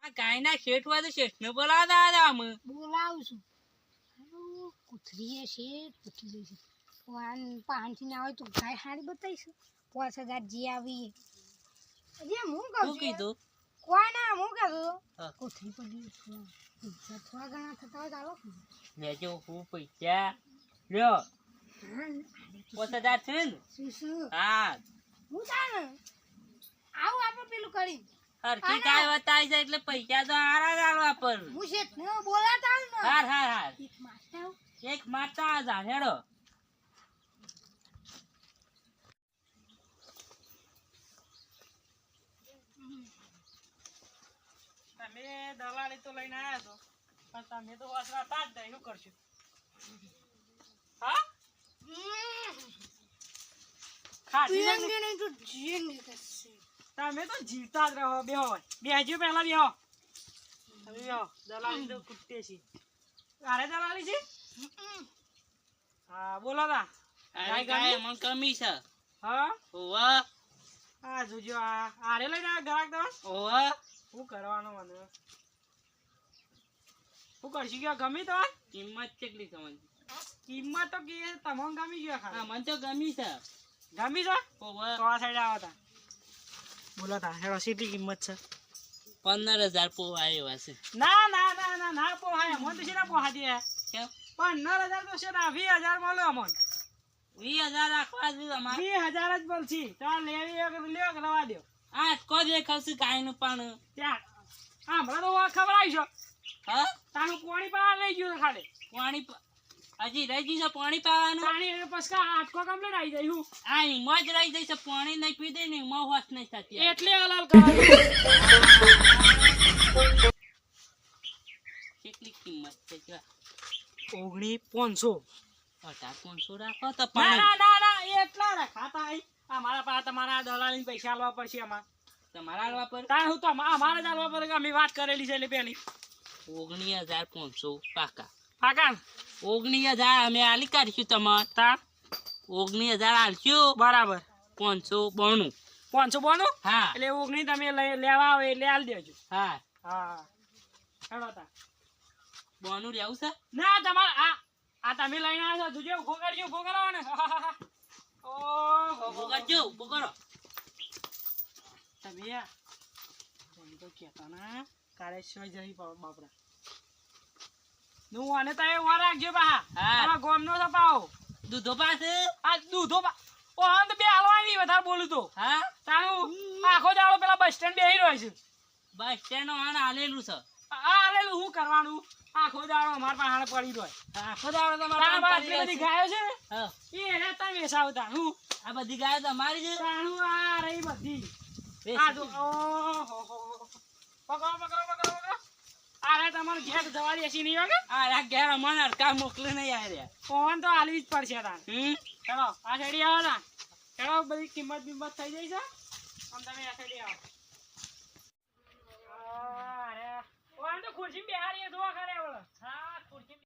આ ગાયના શેઠ હોય તો શેઠને બોલાવતા હતા અમે. બોલાવું છું. હારું, કૂતરીએ શેઠ પૂછી લઈશું. પાંચથી ના હોય તો ગાય હારી બતાવીશું. 5000 જે આવી હજી હું કહું શું છું કીધું? કોઈ ના હું કહું હા. કૂતરી પડી થોડા ઘણા થતા હોય ચાલો. લેજો હું પૈસા લ્યો. હા 5000 છે ને? શું હા હું ચાલે આવું આપણે પેલું કરી હરખી ગાય બતાવી છે એટલે પૈસા તો હારા જ આલવા પર. હું શેઠ ને બોલાતા આવું ને હાર હાર હાર એક મારતા આવું. એક મારતા જા હેડો. તમે દલાલી તો લઈને આવ્યા છો પણ તમે તો વાસરાતા જ નહીં. શું કરશો? હા ખાધી છે ને? જીએંગે નહીં તો જીએંગે કરશે. તમે તો જીવતા જ રહો. બેહો બેહજો પહેલા બેહો. તમે બેહો. દલાલી તો કૂટતે છે. અરે દલાલી છે. હા બોલો તા. અરે ગાય મને કમી છે. હા ઓવા હા જોજો આ આરે લઈને આવ્યા ગ્રાહક તમે. ઓવા શું કરવાનું મને? શું કરશું કે ગમી તમારે? કિંમત કેટલી સમજ? કિંમત તો કે તમને ગમી ગયો હા ખાલી. મને તો ગમી છે. ગમી છે ઓવા તો આ સાઈડ આવો તા. બોલો તા હેડો સીધી કિંમત છે. 15000 પોવા એવા છે. ના ના ના ના ના પોહાય મને તો છે ના પોહા દે. કેમ? 15000 તો છે ના 20000 મળે અમને. 20000 રાખવા છે તમારે? 20000 જ બોલછી. ચાલ લેવી હોય તો લ્યો કે રવા દ્યો. આ કો દેખાવશે ગાયનું પણ. ત્યાં હમણાં તો ખબર આવી છો હા તાનું પાણી પાવા લઈ ગયું ખાલી. પાણી હજી રહી ગયું છે પાણી પાવાનું. પાણી એટલે પછી આટકો કમ્પ્લીટ આવી જાય. હું આ હિંમત રહી જાય છે પાણી નહીં પી દે ને એમાં હોશ નહીં થતી. એટલે હલાલ કરાવી. કેટલી કિંમત છે? 19500. 500 રાખો તો ના પાણી ના ના ના એટલા રખાતા અહીં. મારા પાસે તમારા દલાલી પૈસા આલવા પડશે આમાં. તમારા આલવા પર તાણ હું તો અમારે જ આલવા પડે કે અમે વાત કરેલી છે એટલે પેલી 19500 પાકા. પાકા 19000 અમે આલી કાઢીશું તમારે. તાણ 19000 આલશું. બરાબર 592. 592. હા એટલે 19 તમે લેવા આવે એટલે આલ દેજો. હા હા હેડો તા. બોનું લેવું છે? ના તમારે આ તમે લઈને આવ્યા છો. જોજો ઉભો કરજો. ઉભો કરાવો ને. ઓહો બોગરજો બોગરો. તમે એમ તો કહેતા ના કાલે સોય જઈ બાપડા નું અને તમે વાર રાખજો બા. હા. તમારા ગોમનો તો પાવો દૂધો પાસે? આ દૂધો ઓ હા તો બે હાલવા નહીં વધારે બોલું તો હા તારું આખો દાડો પેલા બસ સ્ટેન્ડ બેહી રહ્યો છે. બસ સ્ટેન્ડ આને આલેલું છે. આ આલેલું શું કરવાનું? આખો દાડો અમારા પાસે પડી રહ્યો. આખો દાડો તારા તમારે પાસે આટલી બધી ગાયો છે ને હા એ એને તમે વેસાવતા હું આ બધી ગાય તમારી છે? તારું આ રહી બધી આ જો ઓહો પકડો પકડો પકડો પકડો. આ રે તમારું ઘેર જવા દેસી નહીં હોય કે આ ઘેર અમને હડકા મોકલે નહીં આવ્યા. ફોન તો આલવી જ પડશે તાર. હમ ચલો આ સાઈડ આવો ના. ચલો બધી કિંમત બિંમત થઈ જાય છે આમ તમે આ સાઈડ આવો. અરે ઓ આમ તો ખુરશી બેહારીએ જોવા ખરે બોલો. હા ખુરશી